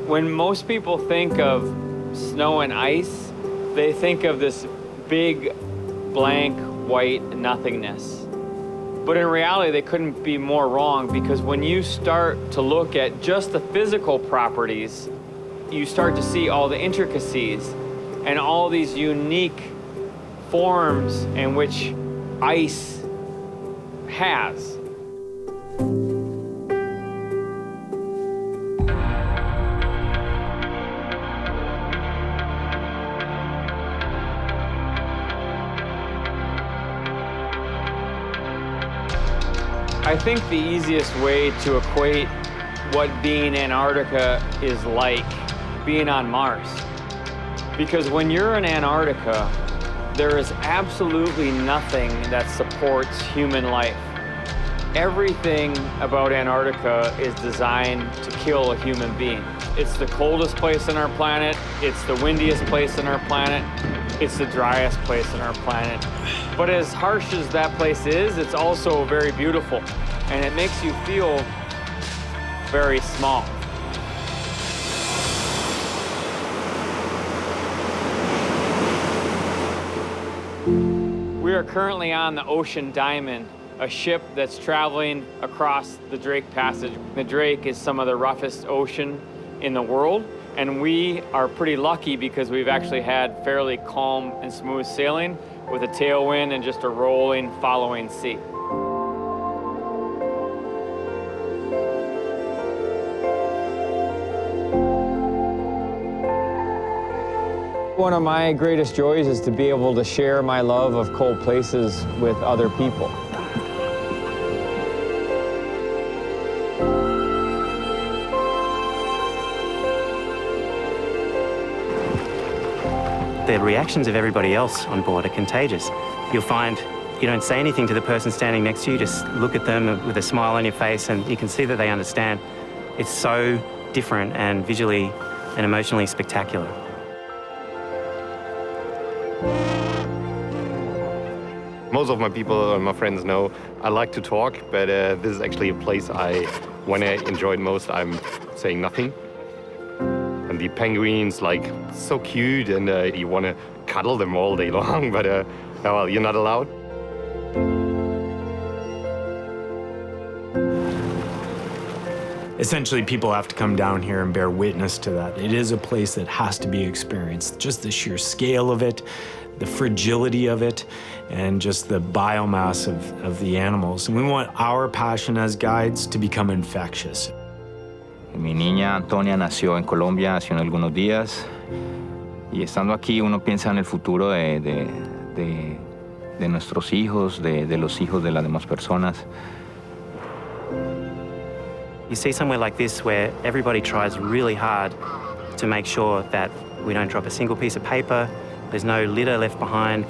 When most people think of snow and ice, they think of this big, blank, white nothingness. But in reality, they couldn't be more wrong, because when you start to look at just the physical properties, you start to see all the intricacies and all these unique forms in which ice has. I think the easiest way to equate what being Antarctica is like being on Mars. Because when you're in Antarctica, there is absolutely nothing that supports human life. Everything about Antarctica is designed to kill a human being. It's the coldest place on our planet, it's the windiest place on our planet, it's the driest place on our planet. But as harsh as that place is, it's also very beautiful, and it makes you feel very small. We are currently on the Ocean Diamond, a ship that's traveling across the Drake Passage. The Drake is some of the roughest ocean in the world, and we are pretty lucky because we've actually had fairly calm and smooth sailing with a tailwind and just a rolling, following sea. One of my greatest joys is to be able to share my love of cold places with other people. The reactions of everybody else on board are contagious. You'll find you don't say anything to the person standing next to you, just look at them with a smile on your face and you can see that they understand. It's so different and visually and emotionally spectacular. Most of my people, my friends know I like to talk, but this is actually a place when I enjoy it most, I'm saying nothing. And the penguins, like, so cute, and you want to cuddle them all day long, but well, you're not allowed. Essentially, people have to come down here and bear witness to that. It is a place that has to be experienced. Just the sheer scale of it, the fragility of it, and just the biomass of the animals. And we want our passion as guides to become infectious. Mi niña Antonia nació en Colombia hace algunos días y estando aquí uno piensa en el futuro de nuestros hijos, de los hijos de las demás personas. You see somewhere like this where everybody tries really hard to make sure that we don't drop a single piece of paper, there's no litter left behind.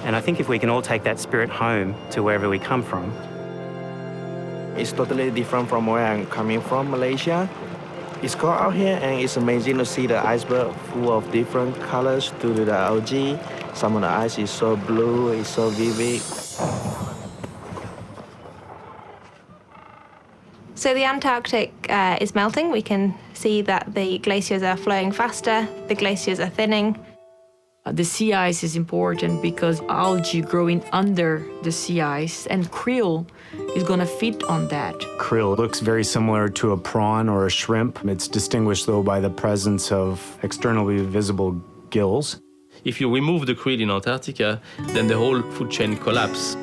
And I think if we can all take that spirit home to wherever we come from. It's totally different from where I'm coming from, Malaysia. It's cold out here and it's amazing to see the iceberg full of different colors to the algae. Some of the ice is so blue, it's so vivid. So the Antarctic is melting. We can see that the glaciers are flowing faster, the glaciers are thinning. The sea ice is important because algae growing under the sea ice, and krill is going to feed on that. Krill looks very similar to a prawn or a shrimp. It's distinguished, though, by the presence of externally visible gills. If you remove the krill in Antarctica, then the whole food chain collapses.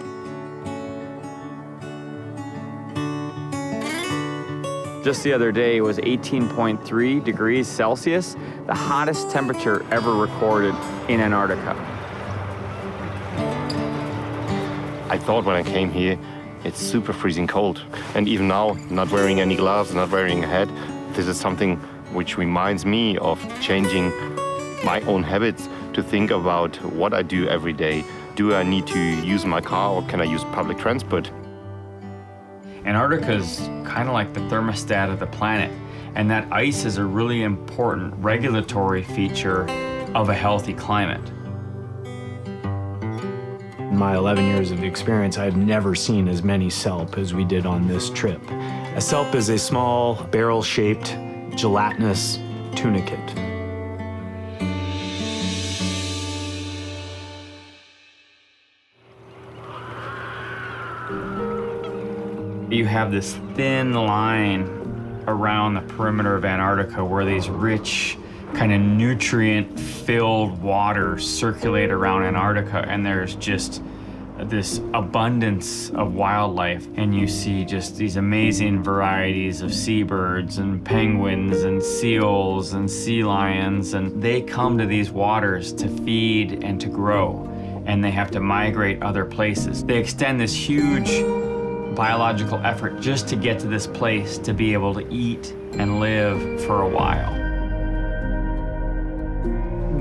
Just the other day, it was 18.3 degrees Celsius, the hottest temperature ever recorded in Antarctica. I thought when I came here, it's super freezing cold. And even now, not wearing any gloves, not wearing a hat, this is something which reminds me of changing my own habits to think about what I do every day. Do I need to use my car or can I use public transport? Antarctica is kind of like the thermostat of the planet, and that ice is a really important regulatory feature of a healthy climate. In my 11 years of experience, I've never seen as many kelp as we did on this trip. A kelp is a small, barrel-shaped, gelatinous tunicate. You have this thin line around the perimeter of Antarctica where these rich, kind of nutrient-filled waters circulate around Antarctica, and there's just this abundance of wildlife, and you see just these amazing varieties of seabirds and penguins and seals and sea lions, and they come to these waters to feed and to grow, and they have to migrate other places. They extend this huge biological effort just to get to this place to be able to eat and live for a while.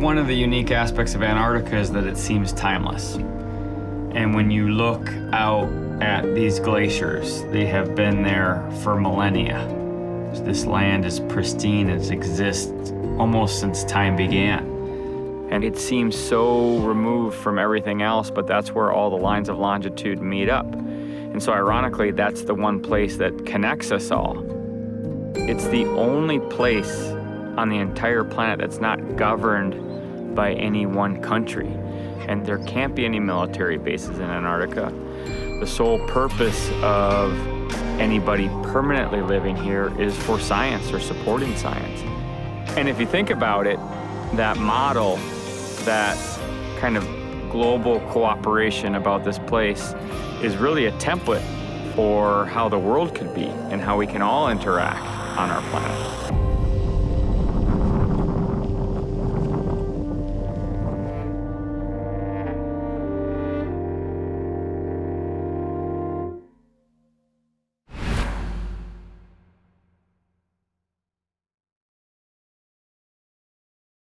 One of the unique aspects of Antarctica is that it seems timeless. And when you look out at these glaciers, they have been there for millennia. This land is pristine, it exists almost since time began. And it seems so removed from everything else, but that's where all the lines of longitude meet up. And so ironically, that's the one place that connects us all. It's the only place on the entire planet that's not governed by any one country. And there can't be any military bases in Antarctica. The sole purpose of anybody permanently living here is for science or supporting science. And if you think about it, that model, that kind of global cooperation about this place is really a template for how the world could be and how we can all interact on our planet.